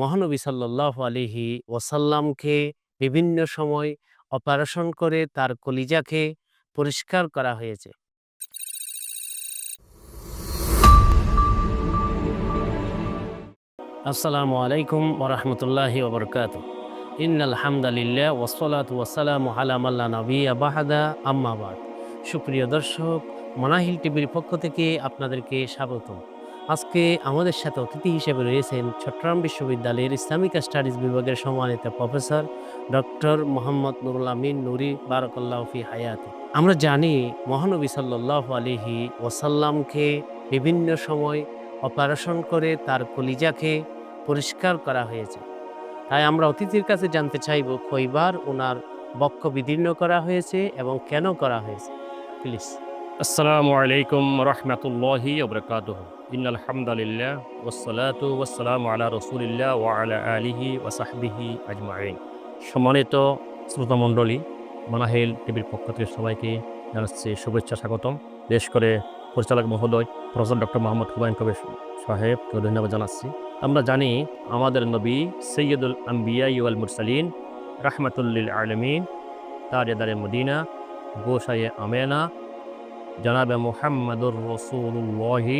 মহানবী সাল্লাল্লাহু আলাইহি ওয়াসাল্লামকে বিভিন্ন সময় অপারেশন করে তার কলিজাকে পরিষ্কার করা হয়েছে। আসসালামু আলাইকুম ওয়া রাহমাতুল্লাহি ওয়া বারাকাতুহু। ইন্নাল হামদালিল্লাহ ওয়াসসালাতু ওয়াসসালামু আলা মান লা নাবিয়্যা বা'দা, আম্মা বা'দ। সুপ্রিয় দর্শক, মানাহিল টিভির পক্ষ থেকে আপনাদেরকে স্বাগতম। আজকে আমাদের সাথে অতিথি হিসেবে রয়েছেন চট্টগ্রাম বিশ্ববিদ্যালয়ের ইসলামিক স্টাডিজ বিভাগের সম্মানিত প্রফেসর ডক্টর মোহাম্মদ নুরুল আমিন নুরি, বারাকাল্লাহু ফি হায়াতি। আমরা জানি মহানবী সাল্লাল্লাহু আলাইহি ওয়াসাল্লামকে বিভিন্ন সময় অপারেশন করে তার কলিজাকে পরিষ্কার করা হয়েছে। তাই আমরা অতিথির কাছে জানতে চাইব কয়বার ওনার বক্ষ বিদীর্ণ করা হয়েছে এবং কেন করা হয়েছে। প্লিজ। আসসালামু আলাইকুম রহমতুল্লাহি ওবরাকাতুহ। ইন্নাল হামদালিল্লাহ ওয়াসসালাতু ওয়াসসালামু আলা রাসূলিল্লাহ ওয়া আলা আলিহি ওয়া সাহবিহি আজমাইন। সম্মানিত শ্রোতামণ্ডলী, মানাহিল টিভির পক্ষ থেকে সবাইকে জানাচ্ছি শুভেচ্ছা, স্বাগতম। বিশেষ করে পরিচালক মহোদয় প্রফেসর ডক্টর মোহাম্মদ হুমায়ুন কবির সাহেবকে ধন্যবাদ জানাচ্ছি। আমরা জানি আমাদের নবী সৈয়দুল আম্বিয়া ওয়াল মুরসালিন রাহমাতুল লিল আলামিন, তাজদারে মদিনা, গোসায়ে আমেনা, জনাবে মুহাম্মাদুর রাসূলুল্লাহি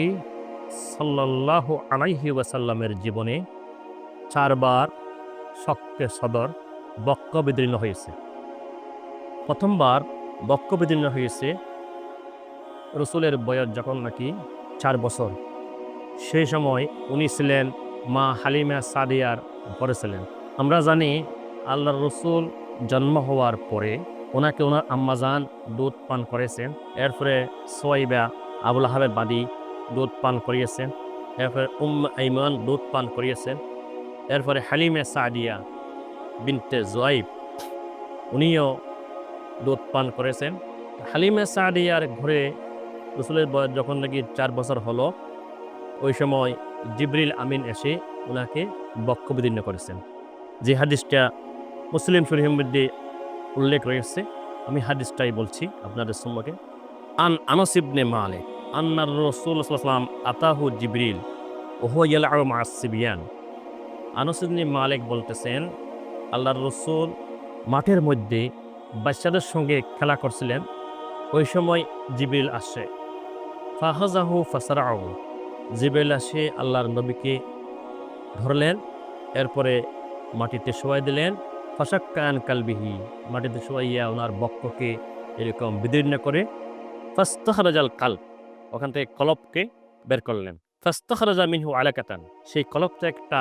সাল্লাল্লাহু আলাইহি ওয়াসাল্লামের জীবনে ৪ বার শক্তে সদর বক্ষ বিদীর্ণ হয়েছে। প্রথমবার বক্ষ বিদীর্ণ হয়েছে রসুলের বয়স যখন নাকি ৪ বছর। সেই সময় উনি ছিলেন মা হালিমা সাদিয়ার ঘরে ছিলেন। আমরা জানি আল্লাহর রসুল জন্ম হওয়ার পরে ওনাকে ওনার আম্মাজান দুধ পান করেছেন। এরপরে সোয়াইবা আবুল আহাবের বাদী দুধ পান করিয়েছেন। এরপরে আইমান দুধ পান করিয়েছেন। এরপরে হালিমা সাদিয়া বিনতে জুয়াইব উনিও দুধ পান করেছেন। হালিমা সাদিয়ার ঘরে রসুলের বয়স যখন নাকি ৪ বছর হলো, ওই সময় জিবরিল আমিন এসে ওনাকে বক্ষ বিদীর্ণ করেছেন। যে হাদিসটা মুসলিম শরীফের মধ্যে উল্লেখ রয়েছে, আমি হাদিসটাই বলছি আপনাদের সম্মুখে। আনাস ইবনে মালিক আন্নার রাসূল সাল্লাল্লাহু আলাইহি ওয়াসাল্লাম আতাহু জিবরিল ওয়া হুয়া ইয়ালআবু মা'আস সিবিয়ান। আনাস ইবনে মালিক বলতেছেন, আল্লাহর রাসূল মাঠের মধ্যে বাচ্চাদের সঙ্গে খেলা করছিলেন। ওই সময় জিবরিল আসে। ফাহাযাহু ফাসারাহু, জিবরিল আসে আল্লাহর নবীকে ধরলেন। এরপরে মাটিতে শোয়াই দিলেন। ফাশাক্কান কালবিহি, মাটিতে শোয়াইয়া ওনার বক্ষকে এরকম বিদীর্ণ করে ফাস্তাখরাজাল কালব, ওখান থেকে কলবকে বের করলেন। ফাস্তাখরাজা মিনহু আলাকাতান, সেই কলবটা একটা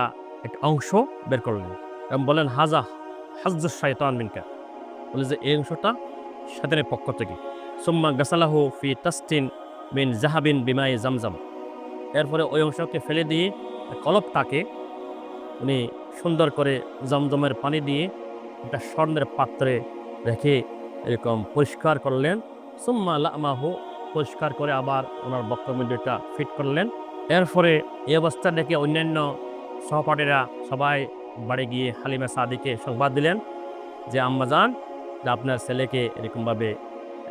অংশ বের করলেন এবং বলেন হাজা হাজ্জুশ শাইতান মিনকা, বলে যে এই অংশটা শয়তানের পক্ষ থেকে। সুম্মা গাসালাহু ফি তাসতিন মিন জাহাবিন বিমায়ে জামজাম, এরপরে ওই অংশকে ফেলে দিয়ে কলবটাকে উনি সুন্দর করে জমজমের পানি দিয়ে একটা স্বর্ণের পাত্রে রেখে এরকম পরিষ্কার করলেন। সুম্মা লামাহু, পরিষ্কার করে আবার ওনার বক্ষমণ্ডলটা ফিট করলেন। এরপরে এই অবস্থা দেখে অন্যান্য সহপাঠীরা সবাই বাড়ি গিয়ে হালিমা সাদিকে সংবাদ দিলেন যে আম্মাজান, যে আপনার ছেলেকে এরকমভাবে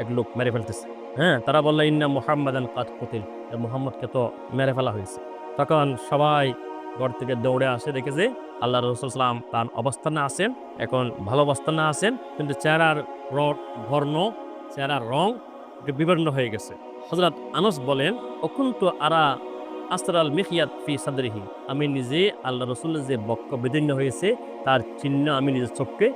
এক লোক মেরে ফেলতেছে। তারা বললো ইন্না মুহাম্মাদান কাদ কুতিল, মুহাম্মদকে তো মেরে ফেলা হয়েছে। তখন সবাই ঘর থেকে দৌড়ে আসে, দেখে যে আল্লাহ রাসূল সাল্লাল্লাহু আলাইহি ওয়াসাল্লাম তার অবস্থানে আছেন, এখন ভালো অবস্থানে আছেন, কিন্তু চেহারার চেহারার রং একটু বিবর্ণ হয়ে গেছে। হযরত আনাস বলেন, অকুনতু আরা আসরাল মিখিয়াত ফি সাদরিহি, আমি নিজে আল্লাহ রাসূলের যে বক্ষ বিদীর্ণ হয়েছে তার চিহ্ন আমি নিজের চোখকে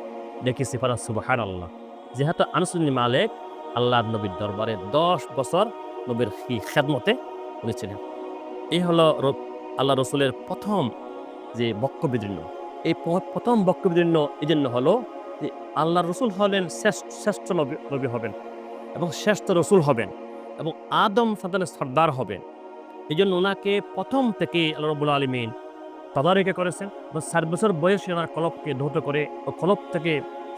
দেখেছি। পারা সুবহানাল্লাহ। যেহেতু আনাস ইবনে মালিক আল্লাহর নবীর দরবারে 10 বছর নবীর খেদমতে উনি ছিলেন। এই হলো আল্লাহ রসুলের প্রথম যে বক্ষ বিদীর্ণ। এই প্রথম বক্ষ বিদীর্ণ এই জন্য হলো যে আল্লাহ রসুল হলেন শ্রেষ্ঠ নবী হবেন এবং শ্রেষ্ঠ রসুল হবেন এবং আদম সন্তানের সর্দার হবেন। এই জন্য ওনাকে প্রথম থেকে আল্লাহ রাব্বুল আলামিন তদারকি করেছেন এবং 4 বছর বয়সে ওনার কলবকে ধৌত করে ও কলব থেকে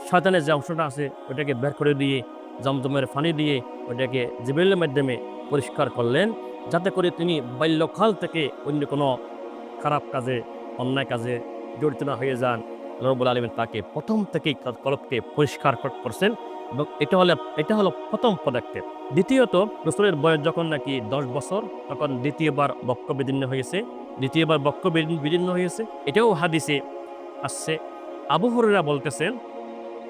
শয়তানের যে অংশটা আছে ওটাকে বের করে দিয়ে জমজমের পানি দিয়ে ওটাকে জিবরিলের মাধ্যমে পরিষ্কার করলেন, যাতে করে তিনি বাল্যকাল থেকে অন্য কোনো খারাপ কাজে, অন্যায় কাজে জড়িত না হয়ে যান। আল্লাহ রাব্বুল আলামিন তাকে প্রথম থেকেই কলবকে পরিষ্কার করছেন এবং এটা হলো প্রথম পদক্ষেপ। দ্বিতীয়ত, রাসূলের বয়স যখন নাকি 10 বছর, তখন দ্বিতীয়বার বক্ষ বিদীর্ণ হয়েছে। দ্বিতীয়বার বক্ষ বিদীর্ণ হয়েছে। এটাও হাদিসে আসছে। আবু হুরায়রা বলতেছেন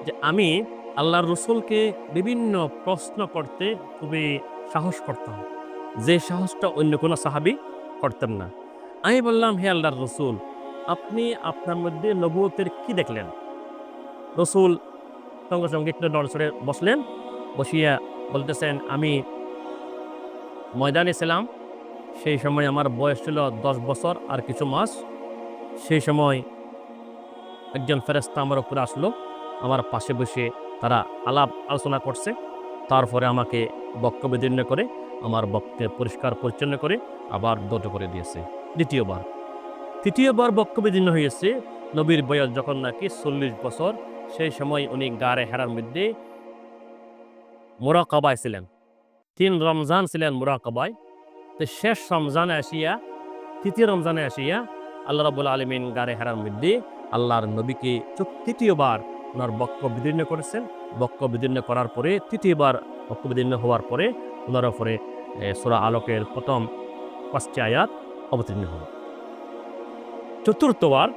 যে আমি আল্লাহর রসুলকে বিভিন্ন প্রশ্ন করতে খুবই সাহস করতাম, যে সাহসটা অন্য কোনো সাহাবী করতেন না। আমি বললাম, হে আল্লাহর রসুল, আপনি আপনার মধ্যে নবুয়তের কি দেখলেন? রসুল সঙ্গে সঙ্গে একটু নড়চড়ে বসলেন, বসিয়া বলতেছেন, আমি ময়দানে ছিলাম, সেই সময় আমার বয়স ছিল 10 বছর আর কিছু মাস। সেই সময় একজন ফেরেশতা আমার উপরে আসলো, আমার পাশে বসে তারা আলাপ আলোচনা করছে। তারপরে আমাকে বক্ষ বিদীর্ণ করে আমার বক্ষকে পরিষ্কার পরিচ্ছন্ন করে আবার দত করে দিয়েছে দ্বিতীয়বার। তৃতীয়বার বক্ষ বিদীর্ণ হয়েছে নবীর বয়স যখন নাকি 40 বছর। সেই সময় উনি গারে হেরার মধ্যে মুরাকাবায় ছিলেন। 3 রমজান ছিলেন মুরাকাবায়। তো শেষ রমজানে আসিয়া, তৃতীয় রমজানে আসিয়া আল্লাহ রাব্বুল আলামিন গারে হেরার মধ্যে আল্লাহর নবীকে তৃতীয়বার ওনার বক্ষ বিদীর্ণ করেছেন। বক্ষ বিদীর্ণ করার পরে তৃতীয়বার বক্ষ বিদীর্ণ হওয়ার পরে ওনার উপরে সূরা আলকের প্রথম 5টি আয়াত অবতীর্ণ হল। চতুর্থবার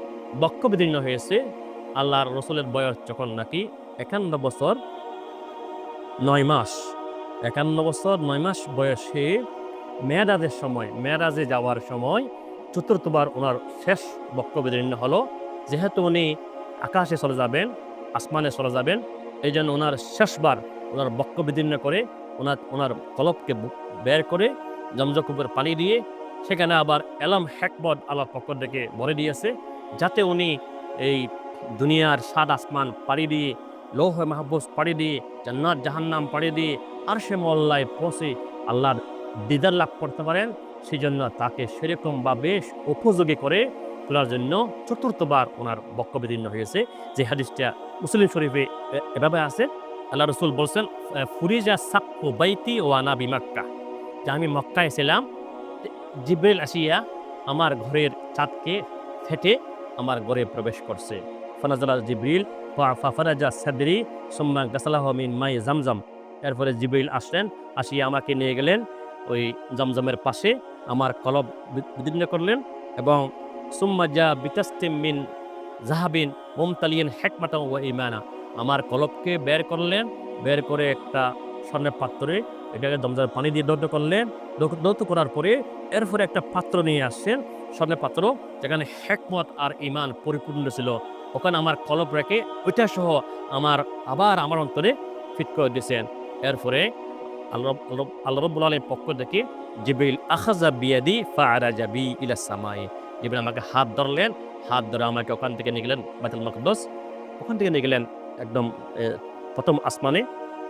বক্ষ বিদীর্ণ হয়েছে আল্লাহর রসুলের বয়স যখন নাকি 51 বছর 9 মাস। 51 বছর 9 মাস বয়সে মেরাজের সময়, মেরাজে যাওয়ার সময় চতুর্থবার ওনার শেষ বক্ষ বিদীর্ণ হলো। যেহেতু উনি আকাশে চলে যাবেন, আসমানে চলে যাবেন, এই জন্য ওনার শেষবার ওনার বক্ষ বিদীর্ণ করে ওনার কলবকে বের করে জমজকুবের পানি দিয়ে সেখানে আবার এলম হেকমত আল্লাহর পক্ষ থেকে ভরে দিয়েছে, যাতে উনি এই দুনিয়ার 7 আসমান পাড়ি দিয়ে, লৌহ মাহফুজ পাড়ি দিয়ে, জান্নাত জাহান্নাম পাড়ি দিয়ে আরশে মওল্লায় পৌঁছে আল্লাহর দিদার লাভ করতে পারেন। সেই জন্য তাকে সেরকম বা বেশ উপযোগী করে তোলার জন্য চতুর্থবার ওনার বক্ষ বিদীর্ণ হয়েছে। যে হাদিসটা মুসলিম শরীফে এভাবে আছে, আল্লাহ রসুল বলছেন, ফুরিজা সাক্কু বাইতি ও আনা বিমাক্কা, যে আমি মক্কায় ছিলাম, জিব্রাইল আসিয়া আমার ঘরের ছাদকে ফেটে আমার ঘরে প্রবেশ করছে। ফানাজালা জিব্রিল ফাফারাজা সাদরি সুম্মা গাসালাহু মিন মাই জামজাম। এরপরে জিব্রিল আসলেন, আসিয়া আমাকে নিয়ে গেলেন ওই জমজমের পাশে, আমার কলব বিদীর্ণ করলেন এবং সুম্মা জা বিতাসতিম মিন জাহাবিন মুমতালিয়ান হিকমাতাও ওয়া ঈমানা, আমার কলবকে বের করলেন, বের করে একটা স্বর্ণের পাত্রে এটাকে জমজমের পানি দিয়ে দগ্ধ করলেন। দগ্ধ করার পরে এরপরে একটা পাত্র নিয়ে আসছেন, স্বর্ণের পাত্র, যেখানে হিকমত আর ঈমান পরিপূর্ণ ছিল। ওখানে আমার কলব রেখে ওইটা সহ আবার আমার অন্তরে ফিট করে দিয়েছেন। এরপরে আল্লাহ রাব্বুল আলামিনের পক্ষ থেকে জিবরিল আখাযা বিয়াদি ফাআরাজা বি ইলা সামায়ে, জিবরিল আমাকে হাত ধরলেন, হাত ধরে আমাকে ওখান থেকে নিয়ে গেলেন বাইতুল মাকদাস, ওখান থেকে নিয়ে গেলেন একদম প্রথম আসমানে,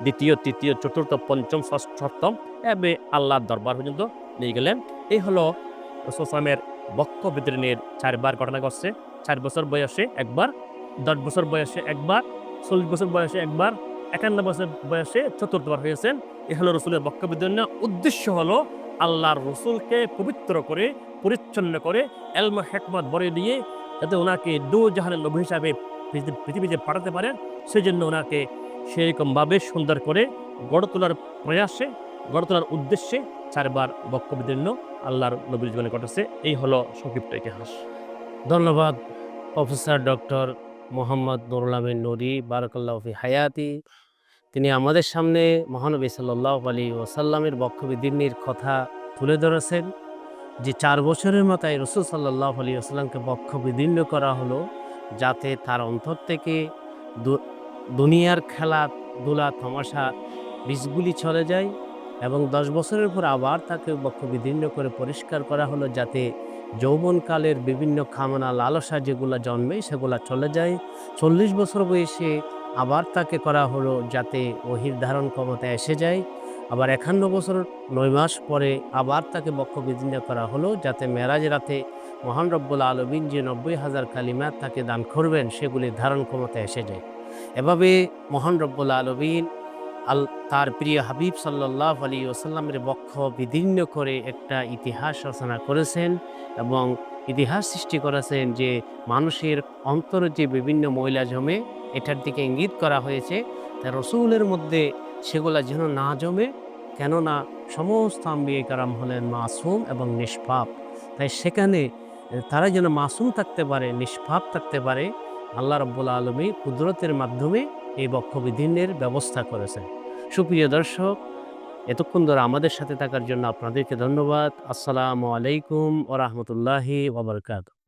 দ্বিতীয়, তৃতীয়, চতুর্থ, পঞ্চম, ষষ্ঠ, সপ্তম এভাবে আল্লাহর দরবার পর্যন্ত নিয়ে গেলেন। এই হলো রাসূল সাল্লাল্লাহু আলাইহি ওয়াসাল্লামের বক্ষ বিদীর্ণের 4বার ঘটনা ঘটছে। 4 বছর বয়সে একবার, 10 বছর বয়সে একবার, 40 বছর বয়সে একবার, 51 বছর বয়সে চতুর্থবার হয়েছেন। এ হলো রসুলের বক্ষ বিদীর্ণ। উদ্দেশ্য হলো আল্লাহর রসুলকে পবিত্র করে, পরিচ্ছন্ন করে, এলম হিকমত ভরে দিয়ে যাতে ওনাকে দু জাহানের নবী হিসাবে পৃথিবীতে পাঠাতে পারেন, সেই জন্য ওনাকে সেরকমভাবে সুন্দর করে গড়ে তোলার প্রয়াসে, গড়ে তোলার উদ্দেশ্যে 4বার বক্ষ বিদীর্ণ আল্লাহর নবীর জীবনে ঘটেছে। এই হলো সংক্ষিপ্ত ইতিহাস। ধন্যবাদ প্রফেসর ডক্টর মোহাম্মদ নুরুল আমিন নুরি, বারাকাল্লাহু ফি হায়াতি। তিনি আমাদের সামনে মহানবী সাল্লাল্লাহু আলাইহি ওয়াসাল্লামের বক্ষ বিদীর্ণের কথা তুলে ধরেছেন, যে 4 বছরের মাথায় রাসূল সাল্লাল্লাহু আলাইহি ওয়াসাল্লামকে বক্ষ বিদীর্ণ করা হলো, যাতে তার অন্তর থেকে দুনিয়ার খেলাধুলা তামাশা বিষগুলি চলে যায়, এবং 10 বছরের পর আবার তাকে বক্ষ বিদীর্ণ করে পরিষ্কার করা হলো, যাতে যৌবনকালের বিভিন্ন কামনা লালসা যেগুলো জন্মে সেগুলো চলে যায়। 40 বছর বয়সে আবার তাকে করা হলো, যাতে ওহীর ধারণ ক্ষমতা এসে যায়। আবার 51 বছর 9 মাস পরে আবার তাকে বক্ষ বিদীর্ণ করা হলো, যাতে মেরাজ রাতে মহান রব্বুল আলামিন যে 90,000 কালিমাত তাকে দান করবেন সেগুলির ধারণ ক্ষমতা এসে যায়। এভাবে মহান রব্বুল আলামিন তার প্রিয় হাবিব সাল্লাল্লাহু আলাইহি ওয়াসাল্লামের বক্ষ বিদীর্ণ করে একটা ইতিহাস রচনা করেছেন, এবং ইতিহাস সৃষ্টি করেছেন যে মানুষের অন্তরে যে বিভিন্ন ময়লা জমে, এটার দিকে ইঙ্গিত করা হয়েছে তাই রসুলের মধ্যে সেগুলা যেন না জমে, কেননা সমস্ত আম্বিয়া কেরাম হলেন মাসুম এবং নিষ্পাপ। তাই সেখানে তারা যেন মাসুম থাকতে পারে, নিষ্পাপ থাকতে পারে, আল্লাহ রাব্বুল আলামিন কুদরতের মাধ্যমে এই বক্ষবিধানের ব্যবস্থা করেছেন। সুপ্রিয় দর্শক, এতক্ষণ ধরে আমাদের সাথে থাকার জন্য আপনাদেরকে ধন্যবাদ। আসসালামু আলাইকুম ওয়া রাহমাতুল্লাহি ওয়া বারাকাতুহু।